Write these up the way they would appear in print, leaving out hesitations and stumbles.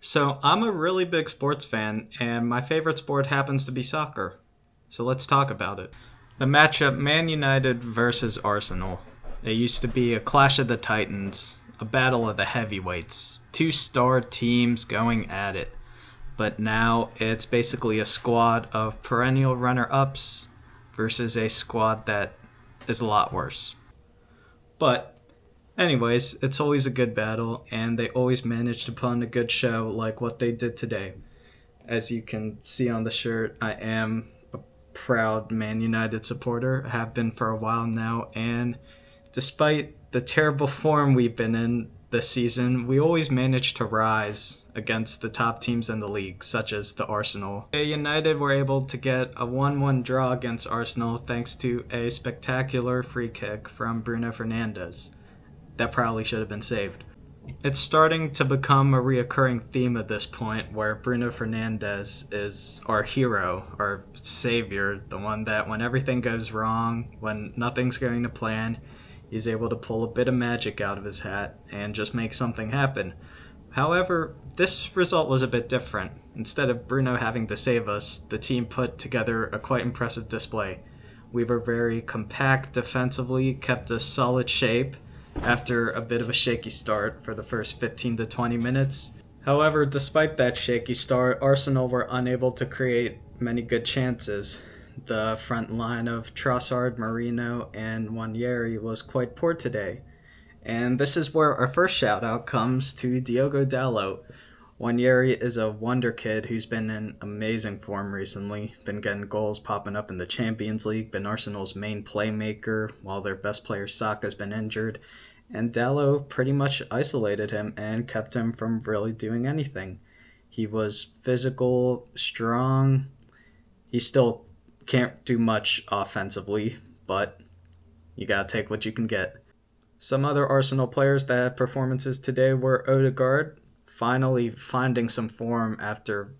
So, I'm a really big sports fan, and my favorite sport happens to be soccer. So, let's talk about it. The matchup Man United versus Arsenal. It used to be a clash of the titans, a battle of the heavyweights, two star teams going at it. But now it's basically a squad of perennial runner ups versus a squad that is a lot worse. But anyways, it's always a good battle, and they always manage to put on a good show like what they did today. As you can see on the shirt, I am a proud Man United supporter, have been for a while now, and despite the terrible form we've been in this season, we always manage to rise against the top teams in the league, such as the Arsenal. United were able to get a 1-1 draw against Arsenal thanks to a spectacular free kick from Bruno Fernandes that probably should have been saved. It's starting to become a reoccurring theme at this point where Bruno Fernandes is our hero, our savior, the one that when everything goes wrong, when nothing's going to plan, he's able to pull a bit of magic out of his hat and just make something happen. However, this result was a bit different. Instead of Bruno having to save us, the team put together a quite impressive display. We were very compact defensively, kept a solid shape, after a bit of a shaky start for the first 15 to 20 minutes. However, despite that shaky start, Arsenal were unable to create many good chances. The front line of Trossard, Marino, and Wanyeri was quite poor today. And this is where our first shout out comes to Diogo Dalot. Wanyeri is a wonder kid who's been in amazing form recently, been getting goals popping up in the Champions League, been Arsenal's main playmaker while their best player Saka's been injured, and Dalot pretty much isolated him and kept him from really doing anything. He was physical, strong. He still can't do much offensively, but you gotta take what you can get. Some other Arsenal players that had performances today were Odegaard, finally finding some form after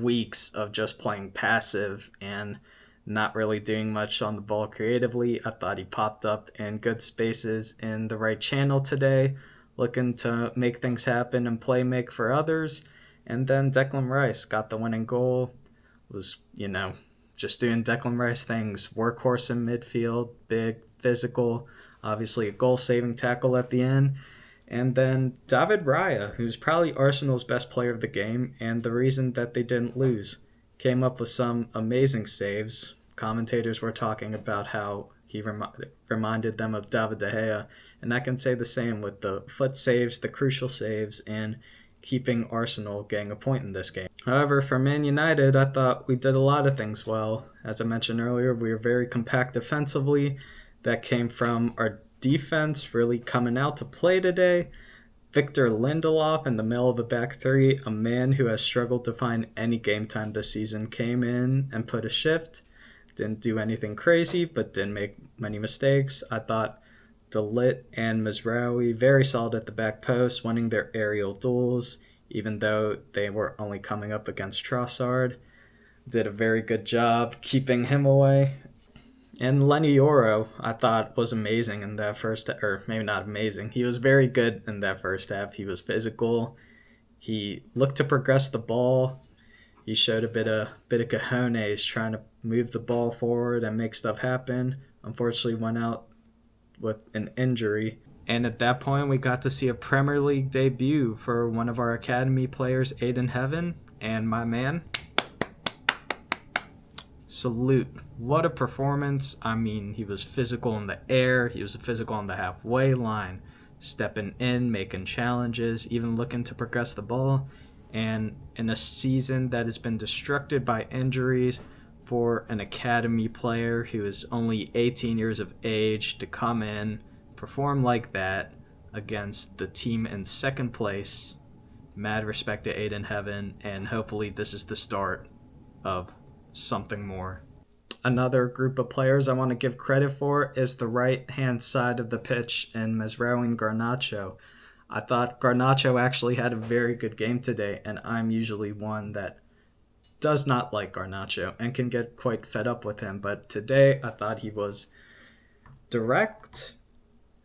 weeks of just playing passive and not really doing much on the ball creatively. I thought he popped up in good spaces in the right channel today, looking to make things happen and play make for others. And then Declan Rice got the winning goal. Was, just doing Declan Rice things. Workhorse in midfield, big, physical, obviously a goal-saving tackle at the end. And then David Raya, who's probably Arsenal's best player of the game and the reason that they didn't lose, came up with some amazing saves. Commentators were talking about how he reminded them of David De Gea, and I can say the same with the foot saves, the crucial saves, and keeping Arsenal getting a point in this game. However, for Man United, I thought we did a lot of things well. As I mentioned earlier, we were very compact defensively. That came from our defense really coming out to play today. Victor Lindelof in the middle of the back three, a man who has struggled to find any game time this season, came in and put a shift. Didn't do anything crazy, but didn't make many mistakes. I thought Dalit and Mizraoui very solid at the back post, winning their aerial duels, even though they were only coming up against Trossard. Did a very good job keeping him away. And Lenny Yoro, I thought, was amazing in that first, or maybe not amazing. He was very good in that first half. He was physical. He looked to progress the ball. He showed a bit of cojones trying to move the ball forward and make stuff happen. Unfortunately, went out with an injury. And at that point, we got to see a Premier League debut for one of our academy players, Aiden Heaven, and my man. Salute. What a performance. I mean, he was physical in the air. He was physical on the halfway line, stepping in, making challenges, even looking to progress the ball. And in a season that has been destructed by injuries, for an academy player who is only 18 years of age to come in, perform like that against the team in second place, mad respect to Aiden Heaven, and hopefully this is the start of something more. Another group of players I want to give credit for is the right-hand side of the pitch in Mezrao and Garnacho. I thought Garnacho actually had a very good game today, and I'm usually one that does not like Garnacho and can get quite fed up with him. But today I thought he was direct,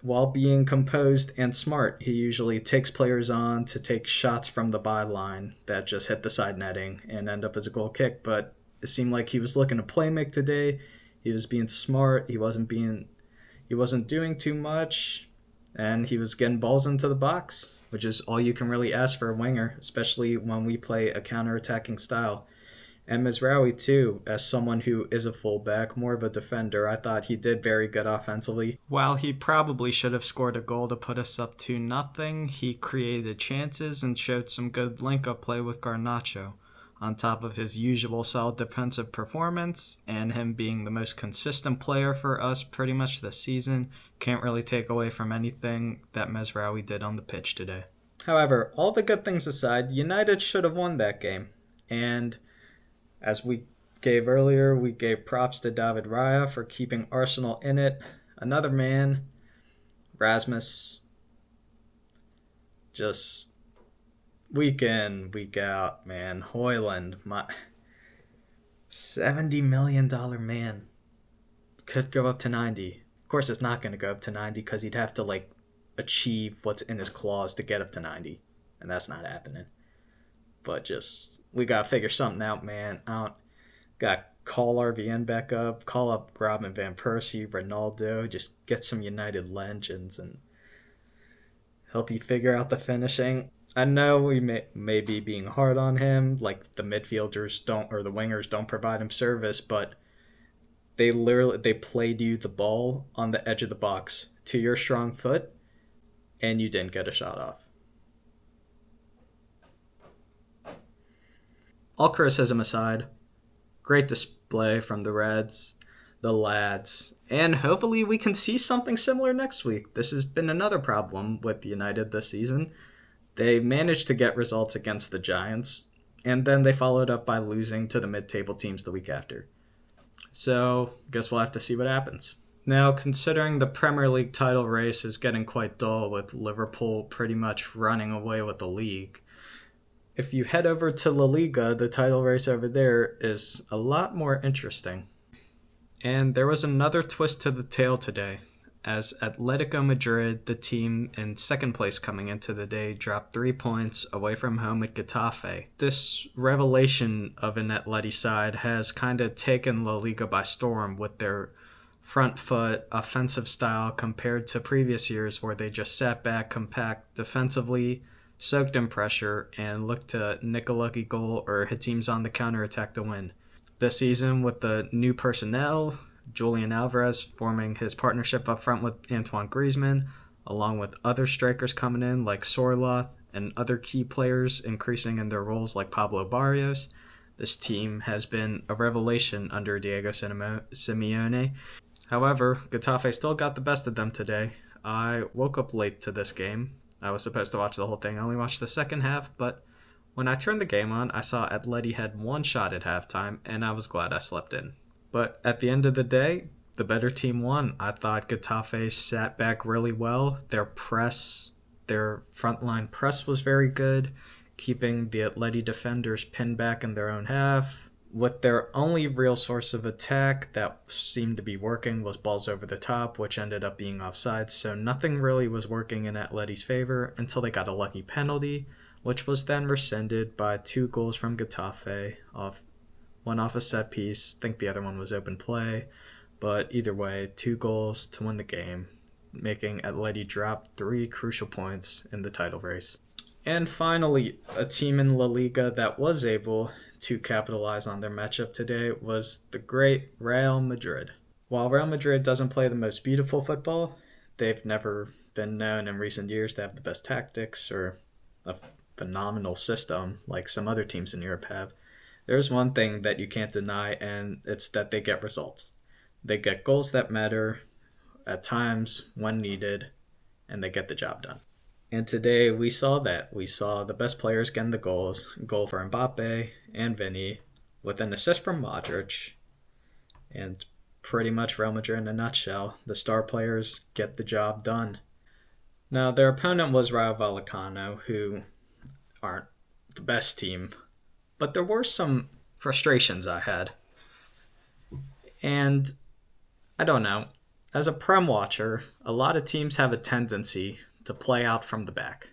while being composed and smart, he usually takes players on to take shots from the byline that just hit the side netting and end up as a goal kick. But it seemed like he was looking to play make today. He was being smart. He wasn't doing too much, and he was getting balls into the box, which is all you can really ask for a winger, especially when we play a counter-attacking style. And Mizraoui, too, as someone who is a fullback, more of a defender, I thought he did very good offensively. While he probably should have scored a goal to put us up 2-0, he created chances and showed some good link-up play with Garnacho, on top of his usual solid defensive performance, and him being the most consistent player for us pretty much this season. Can't really take away from anything that Mezraoui did on the pitch today. However, all the good things aside, United should have won that game. And as we gave earlier, we gave props to David Raya for keeping Arsenal in it. Another man, Rasmus, just week in, week out, man. Hoyland, my $70 million man, could go up to 90. Of course, it's not going to go up to 90 because he'd have to achieve what's in his clause to get up to 90, and that's not happening. But just we gotta figure something out, man. Gotta call RVN back up, call up Robin van Persie, Ronaldo, just get some United legends and help you figure out the finishing. I know we may be being hard on him, like the midfielders don't or the wingers don't provide him service, but they played you the ball on the edge of the box to your strong foot, and you didn't get a shot off. All criticism aside, great display from the Reds, the lads, and hopefully we can see something similar next week. This has been another problem with United this season. They managed to get results against the Giants, and then they followed up by losing to the mid-table teams the week after. So, guess we'll have to see what happens. Now, considering the Premier League title race is getting quite dull with Liverpool pretty much running away with the league, if you head over to La Liga, the title race over there is a lot more interesting. And there was another twist to the tale today, as Atletico Madrid, the team in second place coming into the day, dropped 3 points away from home at Getafe. This revelation of an Atleti side has kind of taken La Liga by storm with their front foot offensive style compared to previous years where they just sat back compact defensively, soaked in pressure, and looked to nick a lucky goal or hit teams on the counterattack to win. This season, with the new personnel, Julian Alvarez forming his partnership up front with Antoine Griezmann, along with other strikers coming in like Sorloth and other key players increasing in their roles like Pablo Barrios, this team has been a revelation under Diego Simeone. However, Getafe still got the best of them today. I woke up late to this game. I was supposed to watch the whole thing. I only watched the second half, but when I turned the game on, I saw Atleti had one shot at halftime, and I was glad I slept in. But at the end of the day, the better team won. I thought Getafe sat back really well. Their frontline press was very good, keeping the Atleti defenders pinned back in their own half. With their only real source of attack that seemed to be working was balls over the top, which ended up being offside, so nothing really was working in Atleti's favor until they got a lucky penalty, which was then rescinded by 2 goals from Getafe, one off a set piece, I think the other one was open play, but either way, 2 goals to win the game, making Atleti drop 3 crucial points in the title race. And finally, a team in La Liga that was able to capitalize on their matchup today was the great Real Madrid. While Real Madrid doesn't play the most beautiful football, they've never been known in recent years to have the best tactics or a phenomenal system like some other teams in Europe have. There's one thing that you can't deny, and it's that they get results. They get goals that matter at times when needed, and they get the job done. And today we saw that. We saw the best players getting the goals. Goal for Mbappe and Vinny, with an assist from Modric. And pretty much Real Madrid in a nutshell. The star players get the job done. Now, their opponent was Rayo Vallecano, who aren't the best team. But there were some frustrations I had. And I don't know. As a Prem watcher, a lot of teams have a tendency to play out from the back.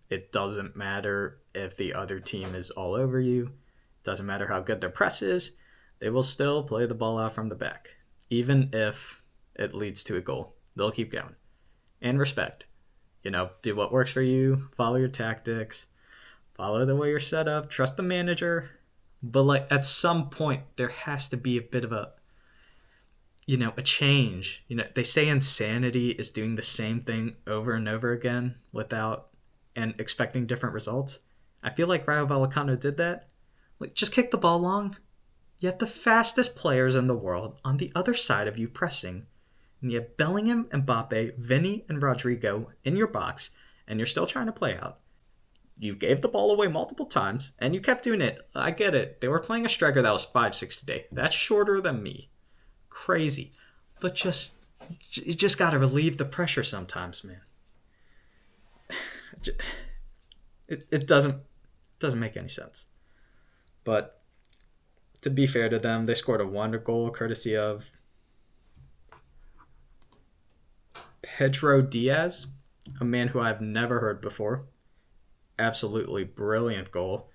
It doesn't matter if the other team is all over you. It doesn't matter how good their press is. They will still play the ball out from the back, even if it leads to a goal. They'll keep going. And respect. Do what works for you. Follow your tactics. Follow the way you're set up. Trust the manager. But at some point, there has to be a bit of a change. They say insanity is doing the same thing over and over again without and expecting different results. I feel like Rayo Vallecano did that. Just kick the ball long. You have the fastest players in the world on the other side of you pressing. And you have Bellingham, Mbappe, Vinny, and Rodrigo in your box, and you're still trying to play out. You gave the ball away multiple times, and you kept doing it. I get it. They were playing a striker that was 5'6" today. That's shorter than me. Crazy. But you just got to relieve the pressure sometimes, man. It doesn't make any sense. But to be fair to them, they scored a wonder goal courtesy of Pedro Diaz, a man who I've never heard before. Absolutely brilliant goal.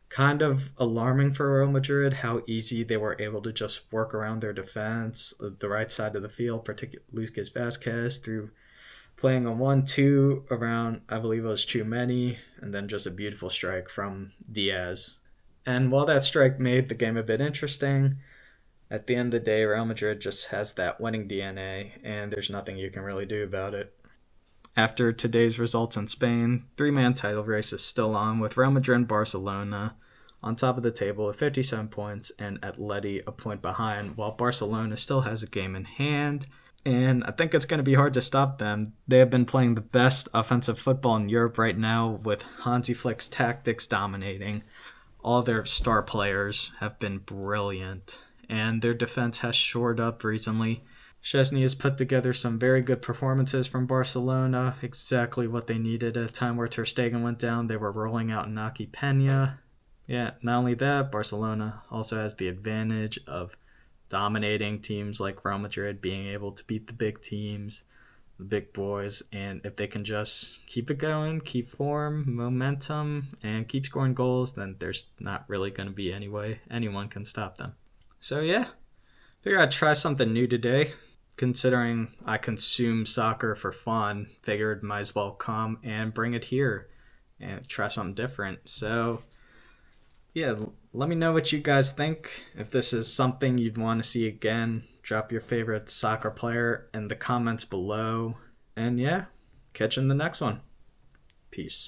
Kind of alarming for Real Madrid how easy they were able to just work around their defense, the right side of the field, particularly Lucas Vazquez, through playing a 1-2 around, I believe it was Tchouameni, and then just a beautiful strike from Diaz. And while that strike made the game a bit interesting, at the end of the day, Real Madrid just has that winning DNA, and there's nothing you can really do about it. After today's results in Spain, three-man title race is still on, with Real Madrid and Barcelona on top of the table with 57 points and Atleti a point behind, while Barcelona still has a game in hand. And I think it's going to be hard to stop them. They have been playing the best offensive football in Europe right now, with Hansi Flick's tactics dominating. All their star players have been brilliant, and their defense has shored up recently. Szczesny has put together some very good performances from Barcelona, exactly what they needed at a time where Ter Stegen went down. They were rolling out Naki Peña. Yeah, not only that, Barcelona also has the advantage of dominating teams like Real Madrid, being able to beat the big teams, the big boys, and if they can just keep it going, keep form, momentum, and keep scoring goals, then there's not really going to be any way anyone can stop them. So yeah, figured I'd try something new today. Considering I consume soccer for fun, figured might as well come and bring it here and try something different. So yeah, let me know what you guys think. If this is something you'd want to see again, drop your favorite soccer player in the comments below. And yeah, catch you in the next one. Peace.